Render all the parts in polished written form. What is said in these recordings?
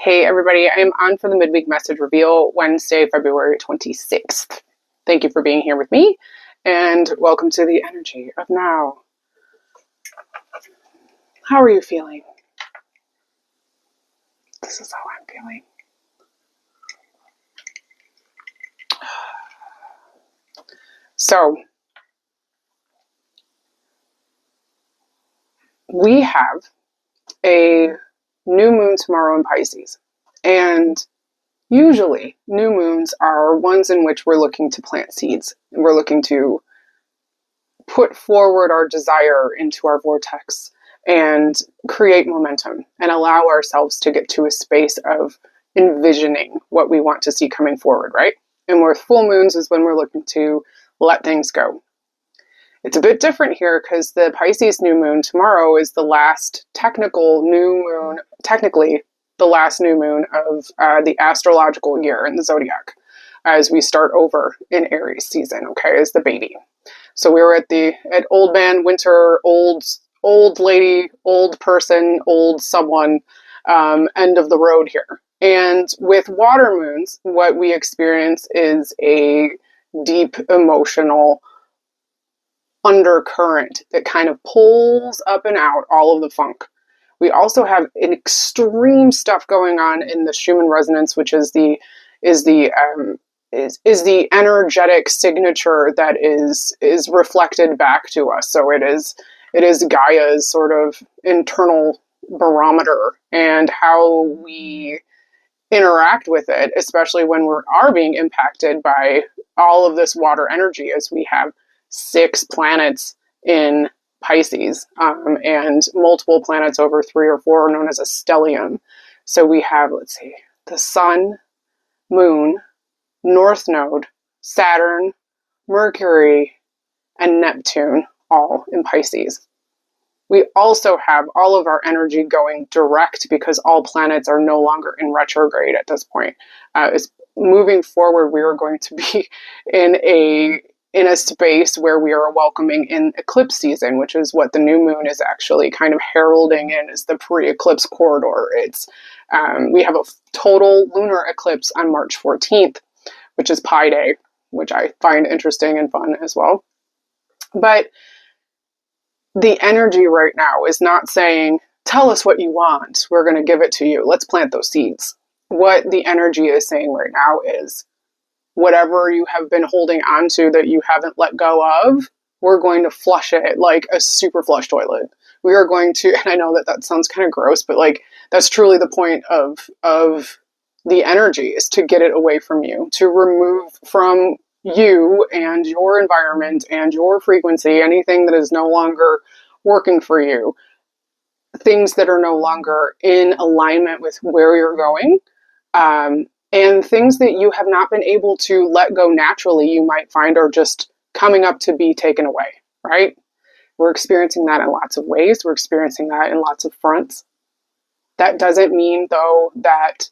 Hey everybody, I am on for the midweek message reveal Wednesday, February 26th. Thank you for being here with me and welcome to the energy of now. How are you feeling? This is how I'm feeling. So, we have a new moon tomorrow in Pisces, and usually new moons are ones in which we're looking to plant seeds. We're looking to put forward our desire into our vortex and create momentum and allow ourselves to get to a space of envisioning what we want to see coming forward, right? And with full moons is when we're looking to let things go. It's a bit different here because the Pisces new moon tomorrow is the last technically the last new moon of the astrological year in the zodiac as we start over in Aries season, okay, as the baby. So we were at old man, winter, old lady, old person, old someone, end of the road here. And with water moons, what we experience is a deep emotional undercurrent that kind of pulls up and out all of the funk. We also have an extreme stuff going on in the Schumann resonance, which is the energetic signature that is reflected back to us. So it is Gaia's sort of internal barometer and how we interact with it, especially when we are being impacted by all of this water energy, as we have 6 planets in Pisces and multiple planets over 3 or 4 known as a stellium. So we have, let's see, the Sun, Moon, North Node, Saturn, Mercury, and Neptune all in Pisces. We also have all of our energy going direct because all planets are no longer in retrograde at this point. Moving forward, we are going to be in a space where we are welcoming in eclipse season, which is what the new moon is actually kind of heralding in, is the pre-eclipse corridor. We have a total lunar eclipse on March 14th, which is Pi Day, which I find interesting and fun as well. But the energy right now is not saying, tell us what you want, we're going to give it to you, let's plant those seeds. What the energy is saying right now is, whatever you have been holding on to that you haven't let go of, we're going to flush it like a super flush toilet. We are going to, and I know that sounds kind of gross, but like that's truly the point of the energy, is to get it away from you, to remove from you and your environment and your frequency anything that is no longer working for you, things that are no longer in alignment with where you're going, and things that you have not been able to let go naturally, you might find are just coming up to be taken away, right? We're experiencing that in lots of ways. We're experiencing that in lots of fronts. That doesn't mean, though, that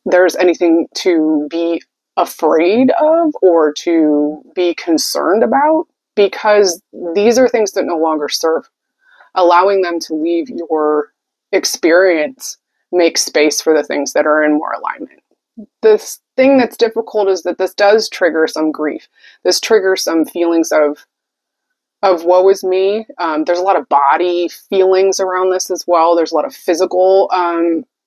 there's anything to be afraid of or to be concerned about, because these are things that no longer serve. Allowing them to leave your experience makes space for the things that are in more alignment. This thing that's difficult is that this does trigger some grief. This triggers some feelings of woe is me. There's a lot of body feelings around this as well. There's a lot of physical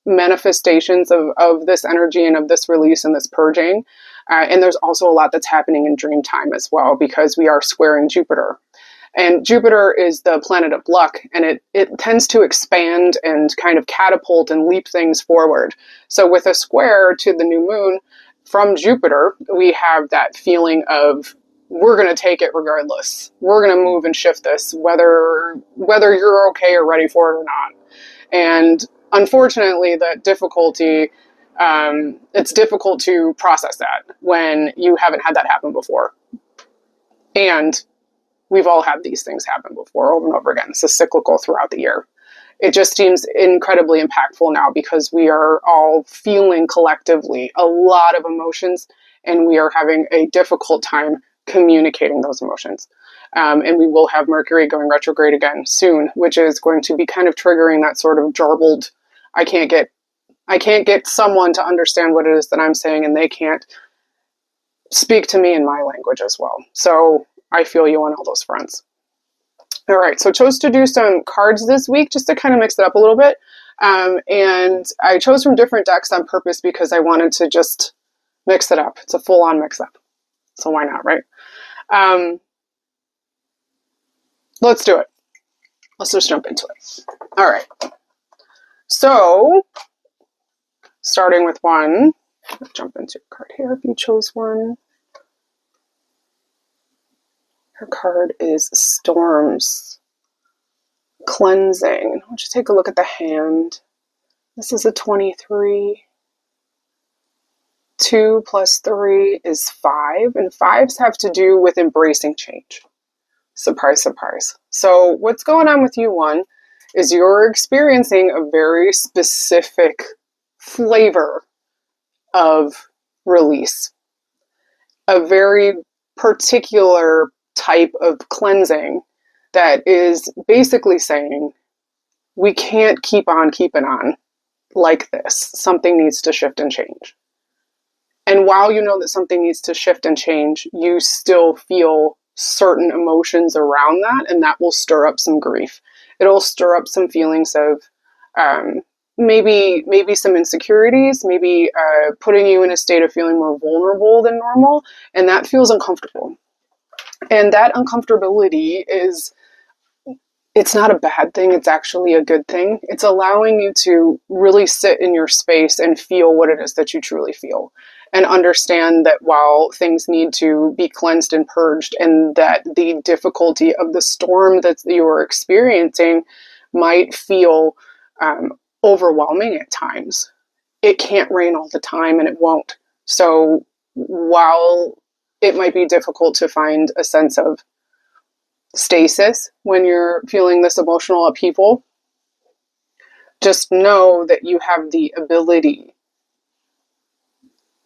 manifestations of this energy and of this release and this purging. And there's also a lot that's happening in dream time as well, because we are squaring Jupiter. And Jupiter is the planet of luck, and it tends to expand and kind of catapult and leap things forward. So with a square to the new moon from Jupiter, we have that feeling of, we're going to take it regardless. We're going to move and shift this, whether you're okay or ready for it or not. And unfortunately, that difficulty, it's difficult to process that when you haven't had that happen before. And we've all had these things happen before over and over again. This is cyclical throughout the year. It just seems incredibly impactful now because we are all feeling collectively a lot of emotions, and we are having a difficult time communicating those emotions. And we will have Mercury going retrograde again soon, which is going to be kind of triggering that sort of jarbled, I can't get I can't get someone to understand what it is that I'm saying, and they can't speak to me in my language as well. So I feel you on all those fronts. All right, so chose to do some cards this week just to kind of mix it up a little bit. And I chose from different decks on purpose because I wanted to just mix it up. It's a full-on mix-up. So why not, right? Let's do it. Let's just jump into it. All right. So, starting with one, let's jump into a card here if you chose one. Her card is Storms. Cleansing. I'll just take a look at the hand. This is a 23. 2 plus 3 is 5, and 5s have to do with embracing change. Surprise, surprise. So what's going on with you, one, is you're experiencing a very specific flavor of release. A very particular type of cleansing that is basically saying, we can't keep on keeping on like this. Something needs to shift and change. And while you know that something needs to shift and change, you still feel certain emotions around that, and that will stir up some grief. It'll stir up some feelings of maybe some insecurities, maybe putting you in a state of feeling more vulnerable than normal, and that feels uncomfortable. And that uncomfortability it's not a bad thing, it's actually a good thing. It's allowing you to really sit in your space and feel what it is that you truly feel. And understand that while things need to be cleansed and purged, and that the difficulty of the storm that you're experiencing might feel overwhelming at times. It can't rain all the time, and it won't. So while it might be difficult to find a sense of stasis when you're feeling this emotional upheaval, just know that you have the ability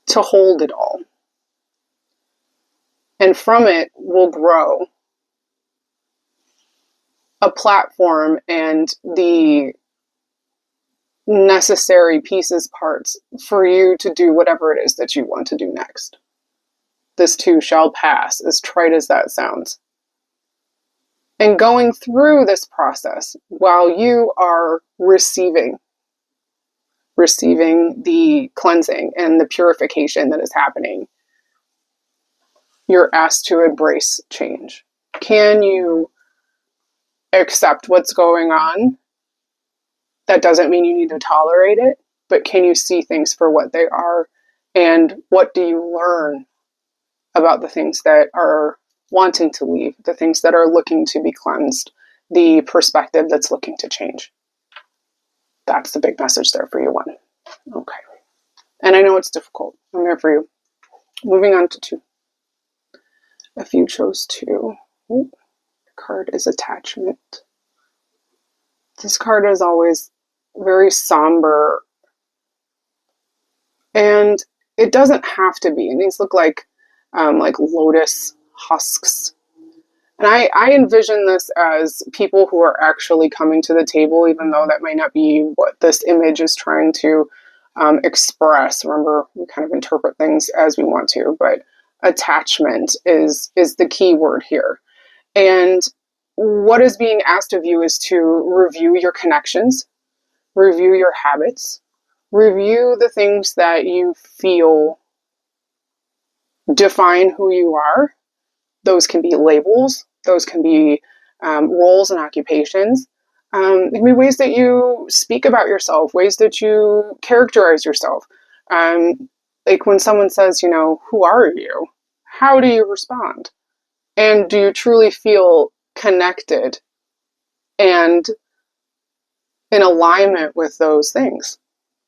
to hold it all. And from it will grow a platform and the necessary pieces, parts for you to do whatever it is that you want to do next. This too shall pass, as trite as that sounds. And going through this process while you are receiving the cleansing and the purification that is happening, you're asked to embrace change. Can you accept what's going on? That doesn't mean you need to tolerate it, but can you see things for what they are? And what do you learn about the things that are wanting to leave, the things that are looking to be cleansed, the perspective that's looking to change? That's the big message there for you, one. Okay. And I know it's difficult. I'm here for you. Moving on to 2. If you chose 2, the card is Attachment. This card is always very somber, and it doesn't have to be. And these look like lotus husks. And I envision this as people who are actually coming to the table, even though that might not be what this image is trying to express. Remember, we kind of interpret things as we want to, but attachment is the key word here. And what is being asked of you is to review your connections, review your habits, review the things that you feel define who you are. Those can be labels, those can be roles and occupations. It can be ways that you speak about yourself, ways that you characterize yourself. Like when someone says, who are you? How do you respond? And do you truly feel connected and in alignment with those things?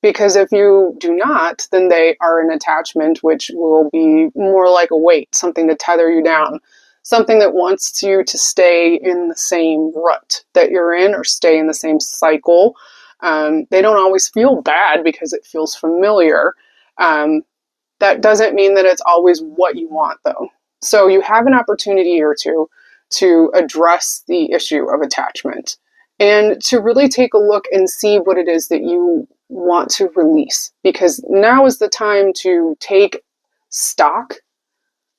Because if you do not, then they are an attachment, which will be more like a weight, something to tether you down, something that wants you to stay in the same rut that you're in or stay in the same cycle. They don't always feel bad because it feels familiar. That doesn't mean that it's always what you want, though. So you have an opportunity or two to address the issue of attachment and to really take a look and see what it is that you want to release, because now is the time to take stock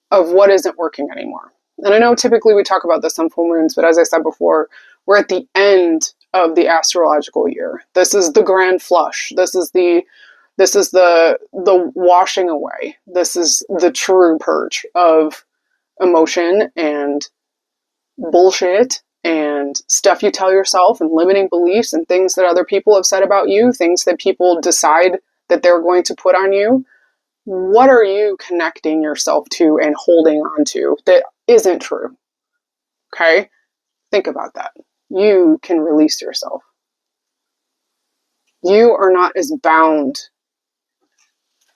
of what isn't working anymore. And I know typically we talk about this on full moons, but as I said before, we're at the end of the astrological year. This is the grand flush. This is the washing away. This is the true purge of emotion and bullshit and stuff you tell yourself and limiting beliefs and things that other people have said about you, things that people decide that they're going to put on you. What are you connecting yourself to and holding on to that isn't true? Okay? Think about that. You can release yourself. You are not as bound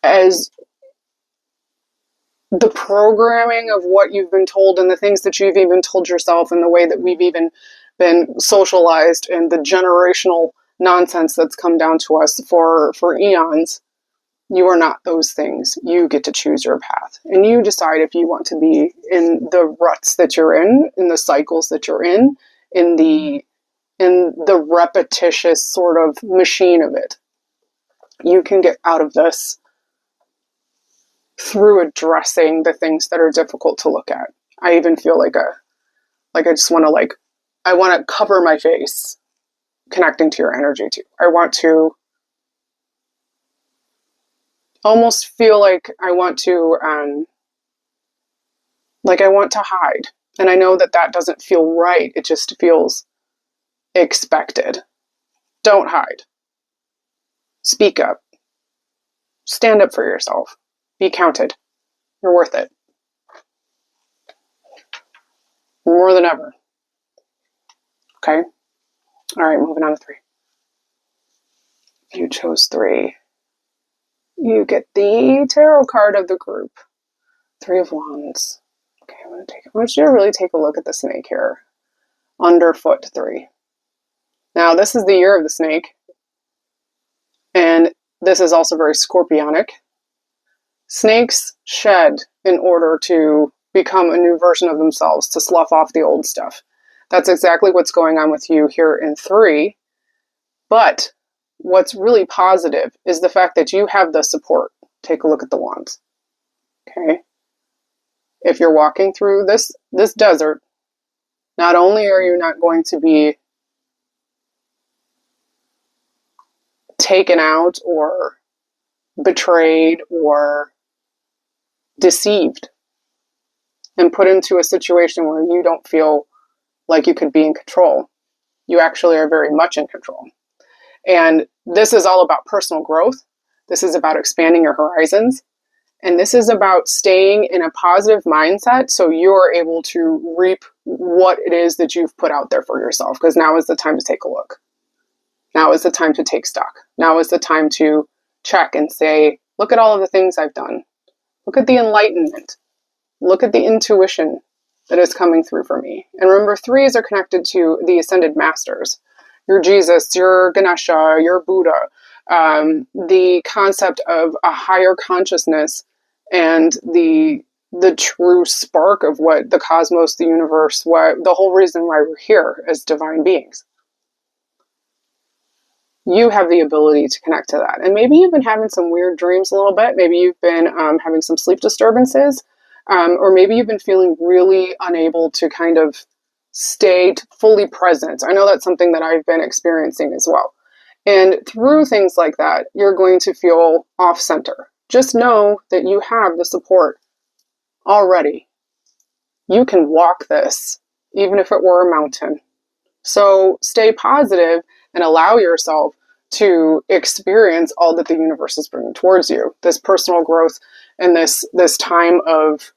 as the programming of what you've been told and the things that you've even told yourself and the way that we've even been socialized and the generational nonsense that's come down to us for eons. You are not those things. You get to choose your path. And you decide if you want to be in the ruts that you're in the cycles that you're in the repetitious sort of machine of it. You can get out of this through addressing the things that are difficult to look at. I even feel like I just want to I want to cover my face connecting to your energy too. I want to almost feel like I want to hide. And I know that that doesn't feel right. It just feels expected. Don't hide. Speak up. Stand up for yourself. Be counted. You're worth it. More than ever. Okay? All right, moving on to 3. If you chose 3, you get the tarot card of the group. 3 of Wands. Okay, I want you to really take a look at the snake here. Underfoot 3. Now, this is the year of the snake. And this is also very scorpionic. Snakes shed in order to become a new version of themselves, to slough off the old stuff. That's exactly what's going on with you here in 3. But what's really positive is the fact that you have the support. Take a look at the wands. Okay? If you're walking through this desert, not only are you not going to be taken out or betrayed or deceived and put into a situation where you don't feel like you could be in control. You actually are very much in control. And this is all about personal growth. This is about expanding your horizons. And this is about staying in a positive mindset so you're able to reap what it is that you've put out there for yourself. Because now is the time to take a look. Now is the time to take stock. Now is the time to check and say, look at all of the things I've done. Look at the enlightenment. Look at the intuition that is coming through for me. And remember, 3s are connected to the ascended masters. Your Jesus, your Ganesha, your Buddha. The concept of a higher consciousness and the true spark of what the cosmos, the universe, what the whole reason why we're here as divine beings. You have the ability to connect to that. And maybe you've been having some weird dreams a little bit. Maybe you've been having some sleep disturbances. Or maybe you've been feeling really unable to kind of stay fully present. I know that's something that I've been experiencing as well. And through things like that, you're going to feel off center. Just know that you have the support already. You can walk this, even if it were a mountain. So stay positive and allow yourself to experience all that the universe is bringing towards you. This personal growth and this time of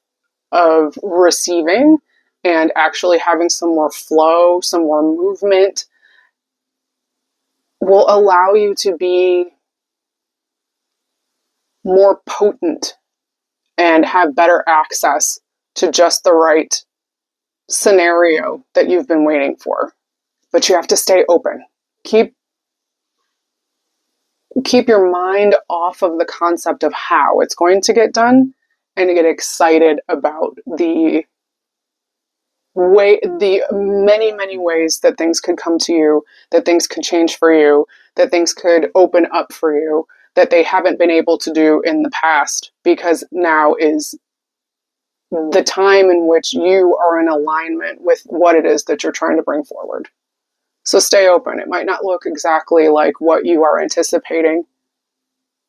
receiving and actually having some more flow, some more movement will allow you to be more potent and have better access to just the right scenario that you've been waiting for. But you have to stay open. Keep your mind off of the concept of how it's going to get done and get excited about the the many, many ways that things could come to you, that things could change for you, that things could open up for you, that they haven't been able to do in the past, because now is the time in which you are in alignment with what it is that you're trying to bring forward. So stay open. It might not look exactly like what you are anticipating,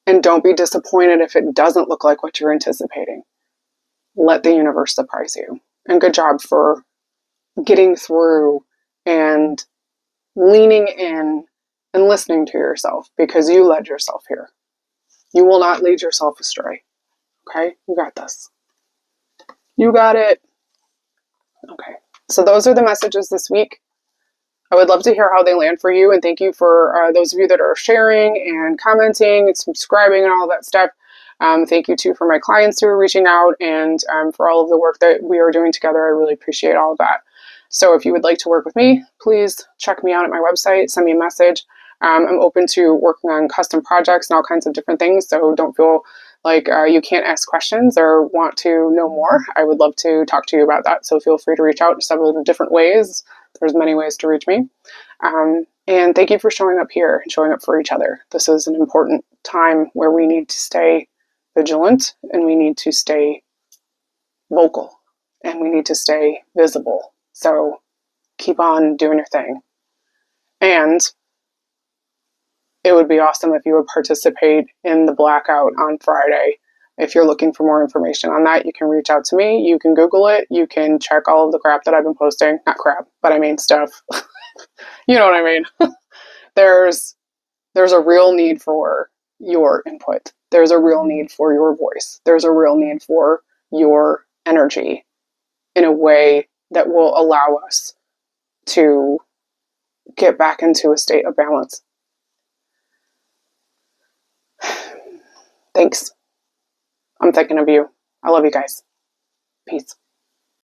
and don't be disappointed if it doesn't look like what you're anticipating. Let the universe surprise you. And good job for getting through and leaning in and listening to yourself, because you led yourself here. You will not lead yourself astray. Okay? You got this. You got it. Okay. So those are the messages this week. I would love to hear how they land for you, and thank you for those of you that are sharing and commenting and subscribing and all that stuff. Thank you too for my clients who are reaching out, and for all of the work that we are doing together. I really appreciate all of that. So if you would like to work with me, please check me out at my website, send me a message. I'm open to working on custom projects and all kinds of different things, so don't feel like you can't ask questions or want to know more. I would love to talk to you about that, so feel free to reach out in several different ways. There's many ways to reach me. And thank you for showing up here and showing up for each other. This is an important time where we need to stay vigilant, and we need to stay vocal, and we need to stay visible. So keep on doing your thing. And it would be awesome if you would participate in the blackout on Friday. If you're looking for more information on that, you can reach out to me. You can Google it. You can check all of the crap that I've been posting. Not crap, but I mean stuff. You know what I mean? There's a real need for your input. There's a real need for your voice. There's a real need for your energy in a way that will allow us to get back into a state of balance. Thanks. I'm thinking of you. I love you guys. Peace.